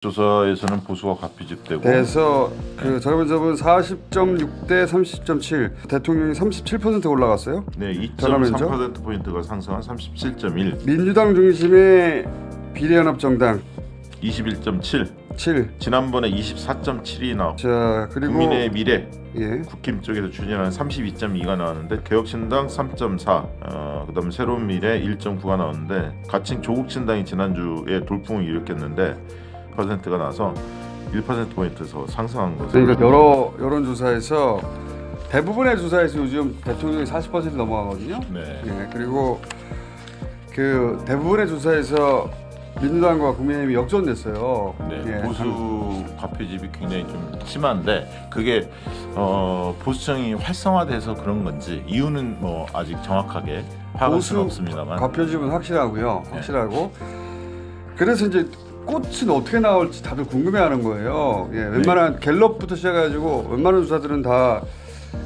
조사에서는 보수가 과표집되고 돼서 그 전화면접은 40.6 대 30.7 대통령이 37% 올라갔어요. 네, 전화면접 2.3%포인트가 상승한 37.1, 민주당 중심의 비례연합정당 21.7, 7. 지난번에 24.7이 나왔고 자 그리고 국민의 미래 예. 국힘 쪽에서 추진하는 32.2가 나왔는데 개혁신당 3.4, 그다음에 새로운 미래 1.9가 나왔는데 가칭 조국신당이 지난주에 돌풍을 일으켰는데 퍼센트가 나서 1%포인트에서 상승한 것은 그러니까 여러 여론조사에서 대부분의 조사에서 요즘 대통령이 40% 넘어가거든요. 네. 예, 그리고 그 대부분의 조사에서 민주당과 국민의힘이 역전됐어요. 네, 예, 보수 과표집이 굉장히 좀 심한데 그게 보수층이 활성화돼서 그런 건지 이유는 뭐 아직 정확하게 파악할 수는 없습니다만 과표집은 확실하고요. 네. 확실하고 그래서 이제 꽃은 어떻게 나올지 다들 궁금해하는 거예요. 예, 웬만한 갤럽부터 시작해가지고 웬만한 조사들은 다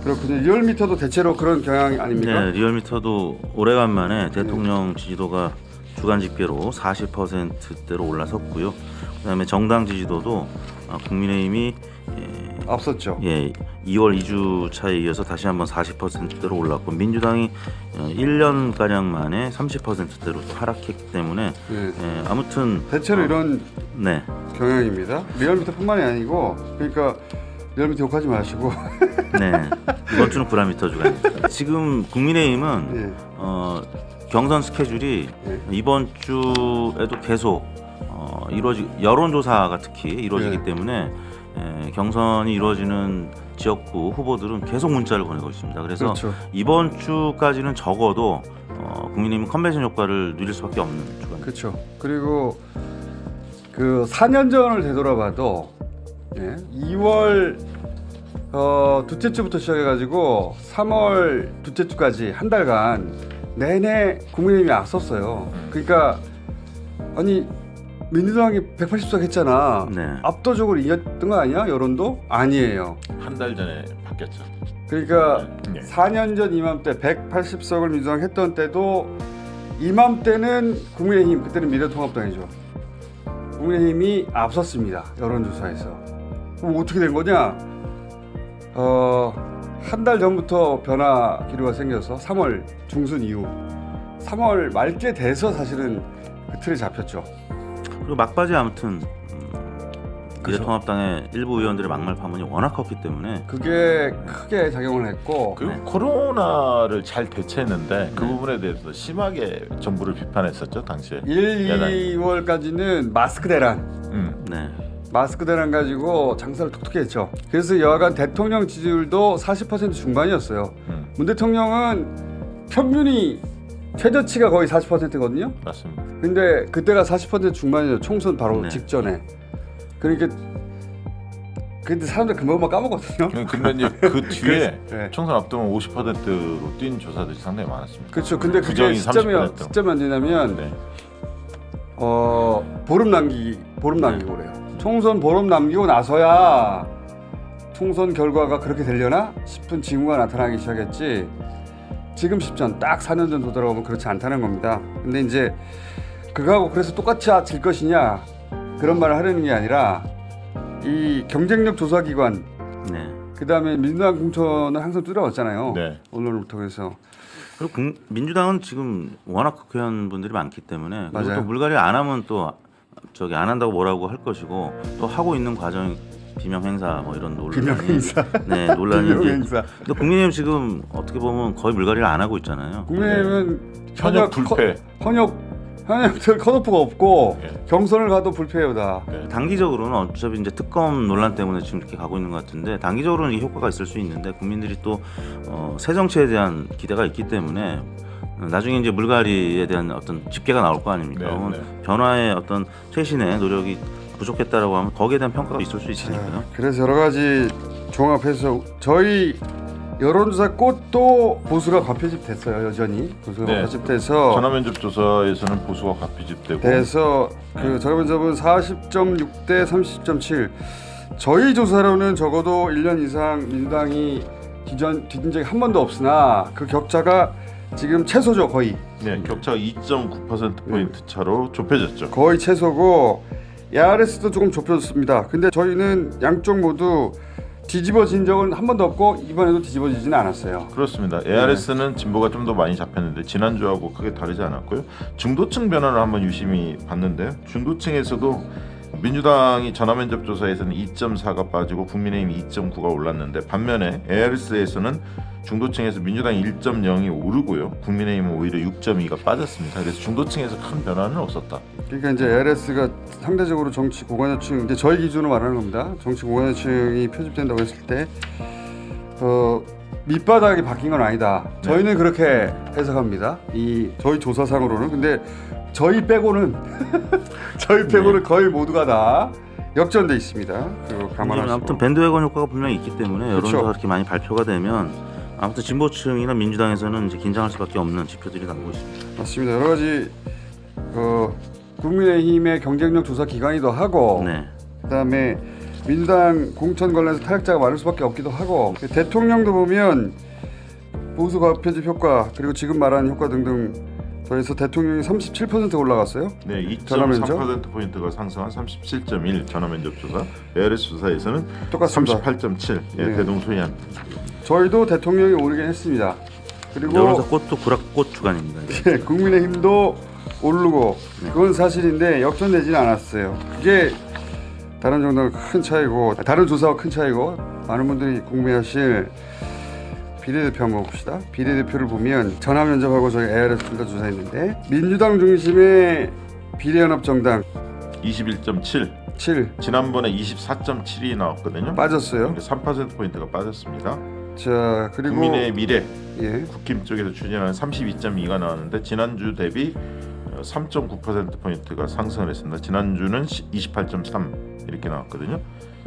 그렇군요. 리얼미터도 대체로 그런 경향 아닙니까? 네, 리얼미터도 오래간만에 대통령 지지도가 주간 집계로 40%대로 올라섰고요. 그다음에 정당 지지도도 국민의힘이 앞섰죠. 2월 2주 차에 이어서 다시 한번 40%대로 올랐고 민주당이 1년 가량 만에 30%대로 또 하락했기 때문에 예. 아무튼 대체로 이런 네. 경향입니다. 리얼미터뿐만이 아니고 그러니까 리얼미터 욕하지 마시고 네. 이번 주는 구라미터 주간입니다. 지금 국민의힘은 예. 경선 스케줄이 예. 이번 주에도 계속 여론조사가 특히 이루어지기 네. 때문에 경선이 이루어지는 지역구 후보들은 계속 문자를 보내고 있습니다. 그래서 그렇죠. 이번 주까지는 적어도 국민의힘은 컨벤션 효과를 누릴 수밖에 없는 주간. 그렇죠. 그리고 그 4년 전을 되돌아봐도 2월 둘째 주부터 시작해가지고 3월 둘째 주까지 한 달간 내내 국민의힘이 앞섰어요. 그러니까 아니 민주당이 180석 했잖아. 네. 압도적으로 이겼던 거 아니야? 여론도? 아니에요. 한 달 전에 바뀌었죠. 그러니까 네. 4년 전 이맘때 180석을 민주당 했던 때도 이맘때는 국민의힘, 그때는 미래통합당이죠. 국민의힘이 앞섰습니다. 여론조사에서. 그럼 어떻게 된 거냐? 한 달 전부터 변화 기류가 생겨서 3월 중순 이후 3월 말께 돼서 사실은 그 틀에 잡혔죠. 그리고 막바지 아무튼 미래통합당의 일부 의원들의 막말 파문이 워낙 컸기 때문에 그게 크게 작용을 했고 그리고 네. 코로나를 잘 대처했는데 그 부분에 대해서 심하게 정부를 비판했었죠 당시에. 1, 야당이. 2월까지는 마스크 대란 네. 마스크 대란 가지고 장사를 톡톡히 했죠. 그래서 여하간 대통령 지지율도 40% 중반이었어요. 문 대통령은 평균이 최저치가 거의 40%거든요. 맞습니다. 근데 그때가 40% 중반이에요. 총선 바로 네. 직전에. 그러니까 근데 사람들 금방금방 까먹거든요. 근데 이제 그 뒤에 네. 총선 앞두면 50%로 뛴 조사들이 상당히 많았습니다. 그렇죠. 근데 그게 부정이 시점이 30%. 시점이 언제냐면 네. 보름 남기고 그래요. 총선 보름 남기고 나서야 총선 결과가 그렇게 되려나 싶은 징후가 나타나기 시작했지. 지금 쉽지 않. 딱 4년 전 되돌아보면 그렇지 않다는 겁니다. 근데 이제 그거하고 그래서 똑같이 질 것이냐 그런 말을 하려는 게 아니라 이 경쟁력 조사기관 네. 그다음에 민주당 공천을 항상 뚫어왔잖아요. 네. 언론을 통해서. 그리고 민주당은 지금 워낙 국회의원 분들이 많기 때문에 그리고 맞아요. 또 물갈이 안 하면 또 안 한다고 뭐라고 할 것이고 또 하고 있는 과정이 비명 행사 뭐 이런 논란이 비명 행사. 네 논란이 비명 이제 행사. 근데 국민의힘 지금 어떻게 보면 거의 물갈이를 안 하고 있잖아요. 국민의힘은 현역 불패. 현역들 컷오프가 없고 네. 경선을 가도 불패예요 다. 네. 단기적으로는 어차피 이제 특검 논란 때문에 지금 이렇게 가고 있는 것 같은데 단기적으로는 이 효과가 있을 수 있는데 국민들이 또 새 정치에 대한 기대가 있기 때문에 나중에 이제 물갈이에 대한 어떤 집계가 나올 거 아닙니까? 네, 그러면 네. 변화의 어떤 최신의 노력이 부족했다라고 하면 거기에 대한 평가가 있을 수 있으니까요. 그래서 여러 가지 종합해서 저희 여론조사 꽃도 보수가 과표집 됐어요. 여전히 보수가 네. 과표집돼서 전화면접 조사에서는 보수가 과표집되고 돼서 그 전화면접은 40.6 대 30.7. 저희 조사로는 적어도 1년 이상 민주당이 뒤진 적이 한 번도 없으나 그 격차가 지금 최소죠. 거의 네, 격차가 2.9%포인트 차로 좁혀졌죠. 최소고 ARS도 조금 좁혀졌습니다. 근데 저희는 양쪽 모두 뒤집어진 적은 한 번도 없고 이번에도 뒤집어지지는 않았어요. 그렇습니다. ARS는 진보가 좀 더 많이 잡혔는데 지난주하고 크게 다르지 않았고요. 중도층 변화를 한번 유심히 봤는데요. 중도층에서도 민주당이 전화면접 조사에서는 2.4가 빠지고 국민의힘이 2.9가 올랐는데 반면에 ARS에서는 중도층에서 민주당이 1.0이 오르고요. 국민의힘은 오히려 6.2가 빠졌습니다. 그래서 중도층에서 큰 변화는 없었다. 그러니까 이제 ARS가 상대적으로 정치 고관여층, 이제 저희 기준으로 말하는 겁니다. 정치 고관여층이 표집된다고 했을 때 밑바닥이 바뀐 건 아니다. 저희는 그렇게 해석합니다. 이 저희 조사상으로는. 근데 저희 빼고는 거의 모두가 다 역전돼 있습니다. 그거 감안하시고. 아무튼 밴드웨건 효과가 분명히 있기 때문에 여론조사가 그렇죠. 그렇게 많이 발표가 되면 아무튼 진보층이나 민주당에서는 이제 긴장할 수밖에 없는 지표들이 나오고 있습니다. 맞습니다. 여러 가지 국민의힘의 경쟁력 조사 기관이기도 하고, 네. 그다음에 민주당 공천 관련해서 타격자가 많을 수밖에 없기도 하고, 대통령도 보면 보수 과표집 효과 그리고 지금 말하는 효과 등등 더해서 대통령이 37% 올라갔어요. 네, 전화면접? 2.3%포인트가 상승한 37.1 전화면접 조사. ARS 조사에서는 똑같습니다. 38.7 네. 대동소이합니다. 저희도 대통령이 오르긴 했습니다. 그리고 여론조사 꽃도 구락꽃 주간입니다. 이제. 국민의힘도 오르고, 그건 사실인데 역전되지는 않았어요. 그게 다른 정당과 큰 차이고, 다른 조사와 큰 차이고, 많은 분들이 궁금해하실 비례대표 한번 봅시다. 비례대표를 보면 전화 면접하고 저희 ARS 둘 다 조사했는데 민주당 중심의 비례연합정당 21.7 7 지난번에 24.7이 나왔거든요. 빠졌어요. 3%포인트가 빠졌습니다. 자, 그리고 국민의 미래 예. 국힘 쪽에서 추진하는 32.2가 나왔는데 지난주 대비 3.9%포인트가 상승을 했습니다. 지난주는 28.3 이렇게 나왔거든요.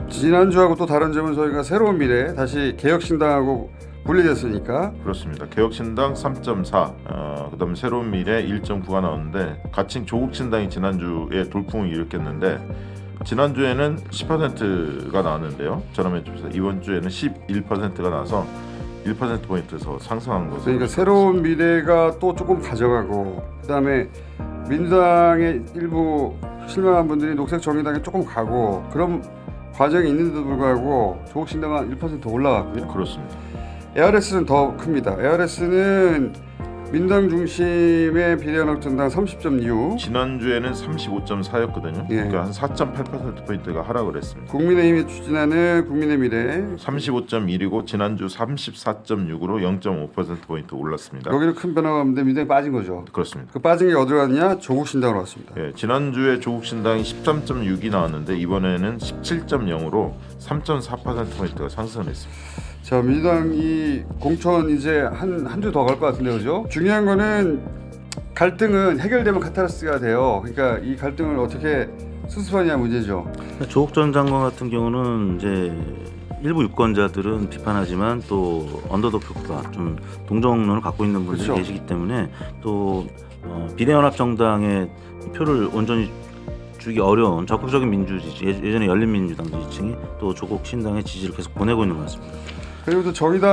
지난주하고 또 다른 점은 저희가 새로운 미래 다시 개혁신당하고 분리됐으니까 그렇습니다. 개혁신당 3.4, 그다음에 새로운 미래 1.9가 나왔는데 가칭 조국신당이 지난주에 돌풍을 일으켰는데 지난주에는 10%가 나왔는데요. 전화면접에서 이번 주에는 11%가 나와서 1%포인트 더 상승한 것으로. 그러니까 새로운 미래가 또 조금 가져가고, 그다음에 민주당의 일부 실망한 분들이 녹색정의당에 조금 가고, 그런 과정이 있는데도 불구하고 조국신당은 1% 올라갔고요. 그렇습니다. ARS는 더 큽니다. ARS는 민당 중심의 비례연합정당 30.6, 지난주에는 35.4였거든요. 예. 그러니까 한 4.8%포인트가 하락을 했습니다. 국민의힘이 추진하는 국민의 미래 35.1이고 지난주 34.6으로 0.5%포인트 올랐습니다. 여기는 큰 변화가 없는데 민당이 빠진 거죠. 그렇습니다. 그 빠진 게 어디로 갔냐? 조국신당으로 갔습니다. 예, 지난주에 조국신당이 13.6이 나왔는데 이번에는 17.0으로 3.4%포인트가 상승을 했습니다. 자, 민주당이 공천 이제 한 주 더 갈 것 같은데, 그죠? 중요한 거는 갈등은 해결되면 카타르시스가 돼요. 그러니까 이 갈등을 어떻게 수습하냐 문제죠. 조국 전 장관 같은 경우는 이제 일부 유권자들은 비판하지만 또 언더독 효과, 좀 동정론을 갖고 있는 분들이 그렇죠. 계시기 때문에 또 비례연합정당의 표를 온전히 주기 어려운 적극적인 민주지지, 예전에 열린민주당 지지층이 또 조국 신당의 지지를 계속 보내고 있는 것 같습니다. 그리고 또 정의당